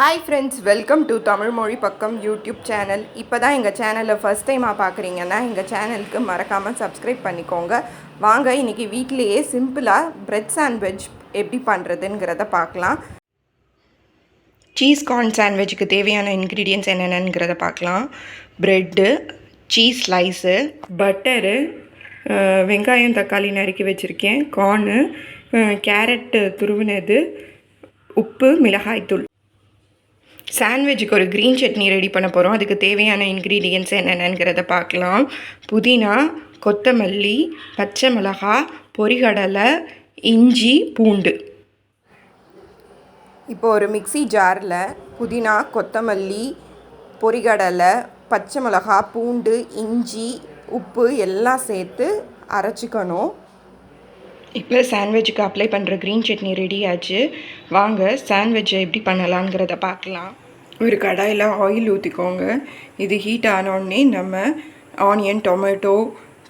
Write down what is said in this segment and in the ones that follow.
Hi friends, welcome to tamilmozhipakkam YouTube channel. இப்போதான் எங்கள் சேனலை ஃபர்ஸ்ட் டைமாக பார்க்குறீங்கன்னா எங்கள் சேனலுக்கு மறக்காமல் சப்ஸ்கிரைப் பண்ணிக்கோங்க. வாங்க இன்றைக்கி வீட்டிலையே சிம்பிளாக பிரெட் சாண்ட்விச் எப்படி பண்ணுறதுங்கிறத பார்க்கலாம். சீஸ் கார்ன் சாண்ட்விச்சுக்கு தேவையான இன்க்ரீடியன்ட்ஸ் என்னென்னங்கிறத பார்க்கலாம். ப்ரெட்டு, சீஸ் ஸ்லைஸு, பட்டரு, வெங்காயம் தக்காளி நறுக்கி வச்சுருக்கேன், கார்னு, கேரட்டு துருவினது, உப்பு, மிளகாய்த்தூள். சாண்ட்விச்சுக்கு ஒரு க்ரீன் சட்னி ரெடி பண்ண போகிறோம். அதுக்கு தேவையான இன்க்ரீடியன்ட்ஸ் என்னென்னங்கிறத பார்க்கலாம். புதினா, கொத்தமல்லி, பச்சை மிளகா, பொரிகடலை, இஞ்சி, பூண்டு. இப்போ ஒரு மிக்ஸி ஜாரில் புதினா, கொத்தமல்லி, பொரிகடலை, பச்சை மிளகா, பூண்டு, இஞ்சி, உப்பு எல்லாம் சேர்த்து அரைச்சிக்கணும். இப்போ சாண்ட்விச்சுக்கு அப்ளை பண்ணுற க்ரீன் சட்னி ரெடி ஆச்சு. வாங்க சாண்ட்விட்சை எப்படி பண்ணலாங்கிறத பார்க்கலாம். ஒரு கடாயில் ஆயில் ஊற்றிக்கோங்க. இது ஹீட் ஆனோடனே நம்ம ஆனியன், டொமேட்டோ,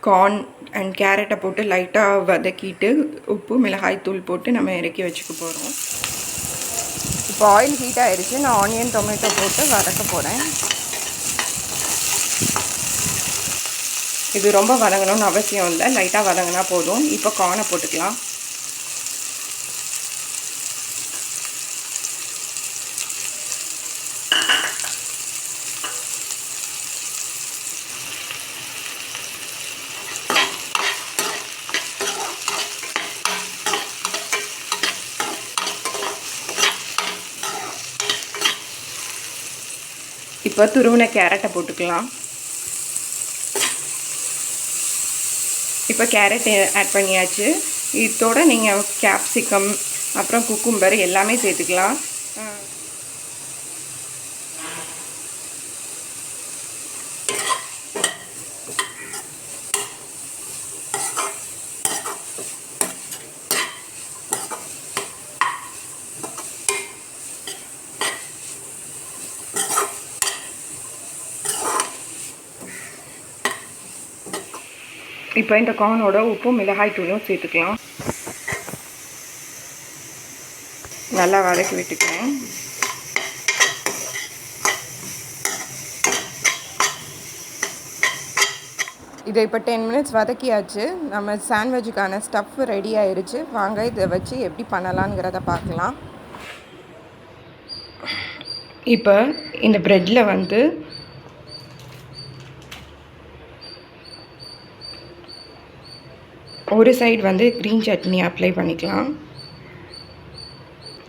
கார்ன் அண்ட் கேரட்டை போட்டு லைட்டாக வதக்கிட்டு உப்பு மிளகாய்த்தூள் போட்டு நம்ம இறக்கி வச்சுக்க போகிறோம். இப்போ ஆயில் ஹீட் ஆகிடுச்சு. நான் ஆனியன் டொமேட்டோ போட்டு வதக்க போகிறேன். இது ரொம்ப வதங்கணும்னு அவசியம் இல்லை, லைட்டாக வதங்கினா போதும். இப்போ கார்னை போட்டுக்கலாம். இப்போ துருவின கேரட்டை போட்டுக்கலாம். இப்போ கேரட் ஆட் பண்ணியாச்சு. இதோட நீங்கள் கேப்சிகம் அப்புறம் குக்கும்பர் எல்லாமே சேர்த்துக்கலாம். இப்போ இந்த கார்னோட உப்பும் மிளகாய் தூளும் சேர்த்துக்கலாம். நல்லா வதக்கி விட்டுக்கிறேன். இதை இப்போ 10 மினிட்ஸ் வதக்கியாச்சு. நம்ம சாண்ட்விச்சுக்கான ஸ்டஃப் ரெடி ஆயிடுச்சு. வாங்க இதை வச்சு எப்படி பண்ணலாங்கிறத பார்க்கலாம். இப்போ இந்த ப்ரெட்டில் வந்து ஒரு சைடு வந்து க்ரீன் சட்னி அப்ளை பண்ணிக்கலாம்.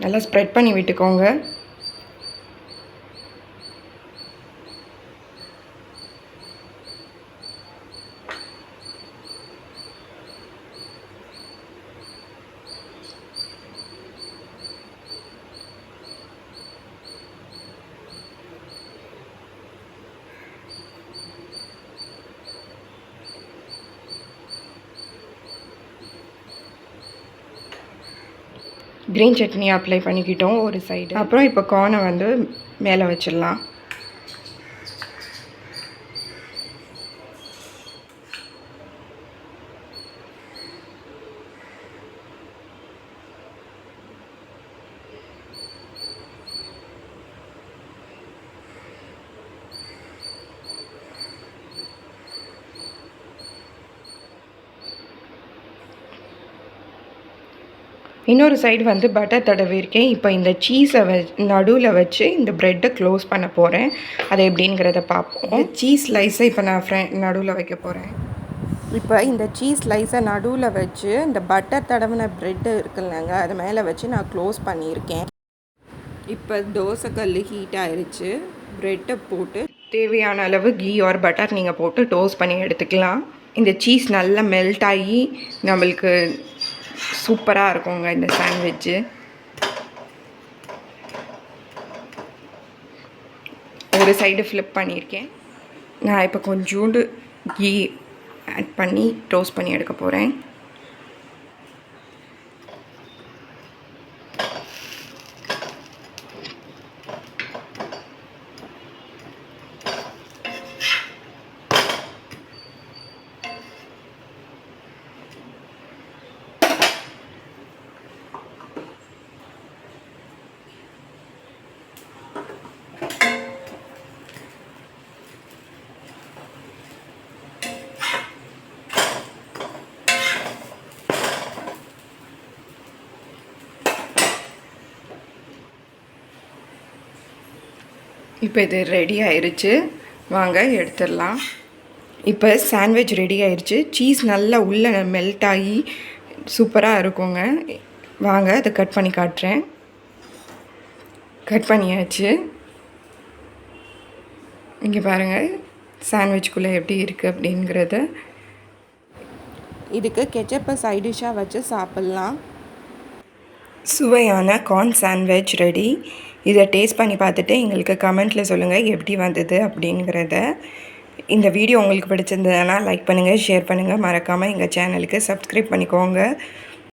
நல்லா ஸ்ப்ரெட் பண்ணி விட்டுக்கோங்க. க்ரீன் சட்னி அப்ளை பண்ணிக்கிட்டோம் ஒரு சைடு. அப்புறம் இப்போ கார்னை வந்து மேலே வச்சிடலாம். இன்னொரு சைடு வந்து பட்டர் தடவிருக்கேன். இப்போ இந்த சீஸை நடுவில் வச்சு இந்த ப்ரெட்டை க்ளோஸ் பண்ண போகிறேன். அது எப்படிங்கிறத பார்ப்போம். சீஸ் ஸ்லைஸை இப்போ நான் நடுவில் வைக்க போகிறேன். இப்போ இந்த சீஸ் ஸ்லைஸை நடுவில் வச்சு இந்த பட்டர் தடவின ப்ரெட்டு இருக்குல்லங்க, அது மேலே வச்சு நான் க்ளோஸ் பண்ணியிருக்கேன். இப்போ தோசைக்கல் ஹீட் ஆயிடுச்சு. ப்ரெட்டை போட்டு தேவையான அளவு கீ ஆர் பட்டர் நீங்கள் போட்டு டோஸ்ட் பண்ணி எடுத்துக்கலாம். இந்த சீஸ் நல்லா மெல்ட் ஆகி நம்மளுக்கு சூப்பராக இருக்குங்க இந்த சாண்ட்விட்சு. ஒரு சைடு ஃப்ளிப் பண்ணியிருக்கேன். நான் இப்போ கொஞ்சோண்டு கீ ஆட் பண்ணி டோஸ்ட் பண்ணி எடுக்க போகிறேன். இப்போ இது ரெடி ஆயிடுச்சு, வாங்க எடுத்துடலாம். இப்போ சாண்ட்விச் ரெடி ஆயிடுச்சு. சீஸ் நல்லா உள்ளே மெல்ட் ஆகி சூப்பராக இருக்குங்க. வாங்க அதை கட் பண்ணி காட்டுறேன். கட் பண்ணியாச்சு. இங்கே பாருங்கள் சாண்ட்விச்குள்ளே எப்படி இருக்குது அப்படிங்கிறத. இதுக்கு கெச்சப்பை சைட் டிஷ்ஷாக வச்சு சாப்பிட்லாம். சுவையான கார்ன் சாண்ட்விச் ரெடி. இதை டேஸ்ட் பண்ணி பார்த்துட்டு எங்களுக்கு கமெண்ட்டில் சொல்லுங்கள் எப்படி வந்தது அப்படிங்கிறத. இந்த வீடியோ உங்களுக்கு பிடிச்சிருந்ததுன்னா லைக் பண்ணுங்கள், ஷேர் பண்ணுங்கள், மறக்காமல் எங்கள் சேனலுக்கு சப்ஸ்கிரைப் பண்ணிக்கோங்க.